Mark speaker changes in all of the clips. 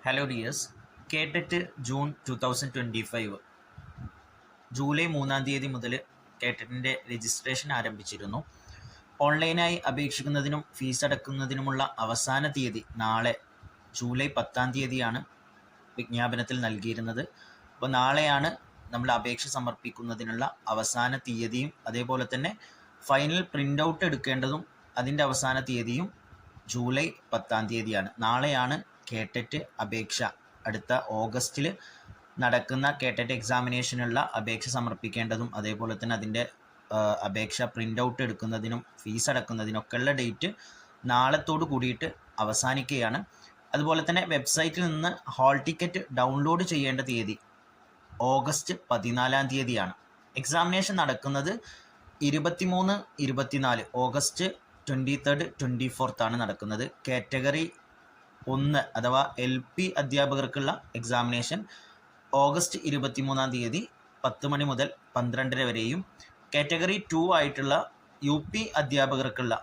Speaker 1: Hello dears, കേട്ടറ്റ് June 2025 July 3-ാം തീയതി മുതൽ കേട്ടറ്റിൻ്റെ registration ആരംഭിച്ചിരുന്നു. ഓൺലൈനായി അപേക്ഷിക്കുന്നതിനും ഫീസ് അടക്കുന്നതിനുമുള്ള അവസാന തീയതി നാളെ ജൂലൈ 10-ാം തീയതിയാണ് വിജ്ഞാപനത്തിൽ നൽകിയിരുന്നത്. അപ്പോൾ നാളെയാണ് നമ്മൾ അപേക്ഷ സമർപ്പിക്കുന്നതിനുള്ള അവസാന തീയതിയും അതേപോലെ തന്നെ ഫൈനൽ പ്രിൻ്റ് ഔട്ട് എടുക്കേണ്ടതും അതിൻ്റെ അവസാന തീയതിയും ജൂലൈ 10-ാം തീയതിയാണ്. നാളെയാണ് കേട്ടറ്റ് അപേക്ഷ അടുത്ത ഓഗസ്റ്റിൽ നടക്കുന്ന കേട്ടറ്റ് എക്സാമിനേഷനുള്ള അപേക്ഷ സമർപ്പിക്കേണ്ടതും അതേപോലെ തന്നെ അതിൻ്റെ അപേക്ഷ പ്രിൻ്റ് ഔട്ട് എടുക്കുന്നതിനും ഫീസ് അടക്കുന്നതിനൊക്കെയുള്ള ഡേറ്റ് നാളത്തോട് കൂടിയിട്ട് അവസാനിക്കുകയാണ്. അതുപോലെ തന്നെ വെബ്സൈറ്റിൽ നിന്ന് ഹാൾ ടിക്കറ്റ് ഡൗൺലോഡ് ചെയ്യേണ്ട തീയതി ഓഗസ്റ്റ് 14-ാം തീയതിയാണ്. എക്സാമിനേഷൻ നടക്കുന്നത് 23-24 ഓഗസ്റ്റ് 23rd 24th നടക്കുന്നത്. കാറ്റഗറി 1 അഥവാ LP അധ്യാപകർക്കുള്ള എക്സാമിനേഷൻ ഓഗസ്റ്റ് 23-ാം തീയതി 10 മണി മുതൽ 12:30 വരെയും കാറ്റഗറി 2 ആയിട്ടുള്ള UP അധ്യാപകർക്കുള്ള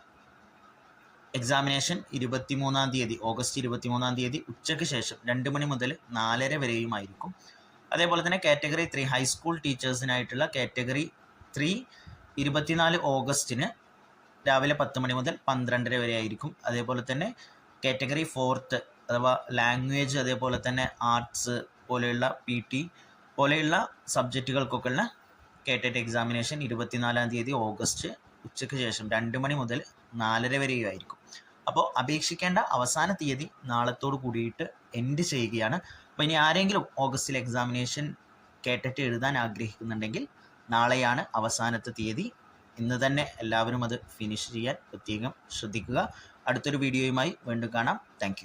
Speaker 1: എക്സാമിനേഷൻ 23-ാം തീയതി ഓഗസ്റ്റ് 23-ാം തീയതി ഉച്ചയ്ക്ക് ശേഷം 2 മണി മുതൽ 4:30 വരെയുമായിരിക്കും. അതേപോലെ തന്നെ കാറ്റഗറി 3 ഹൈസ്കൂൾ ടീച്ചേഴ്സിനായിട്ടുള്ള കാറ്റഗറി 3 24 ഓഗസ്റ്റിന് രാവിലെ 10 മണി മുതൽ 12:30 വരെ ആയിരിക്കും. അതേപോലെ തന്നെ കാറ്റഗറി 4 അഥവാ ലാംഗ്വേജ് അതേപോലെ തന്നെ ആർട്സ് പോലെയുള്ള PT പോലെയുള്ള സബ്ജക്റ്റുകൾക്കൊക്കെയുള്ള കേട്ടറ്റ് എക്സാമിനേഷൻ 24-ാം തീയതി ഓഗസ്റ്റ് ഉച്ചയ്ക്ക് ശേഷം 2 മണി മുതൽ 4:30 വരെയുമായിരിക്കും. അപ്പോൾ അപേക്ഷിക്കേണ്ട അവസാന തീയതി നാളത്തോട് കൂടിയിട്ട് എൻഡ് ചെയ്യുകയാണ്. അപ്പോൾ ഇനി ആരെങ്കിലും ഓഗസ്റ്റിൽ എക്സാമിനേഷൻ കേട്ടറ്റ് എഴുതാൻ ആഗ്രഹിക്കുന്നുണ്ടെങ്കിൽ നാളെയാണ് അവസാനത്തെ തീയതി. ഇന്ന് തന്നെ എല്ലാവരും അത് ഫിനിഷ് ചെയ്യാൻ പ്രത്യേകം ശ്രദ്ധിക്കുക. അടുത്തൊരു വീഡിയോയുമായി വീണ്ടും കാണാം. താങ്ക്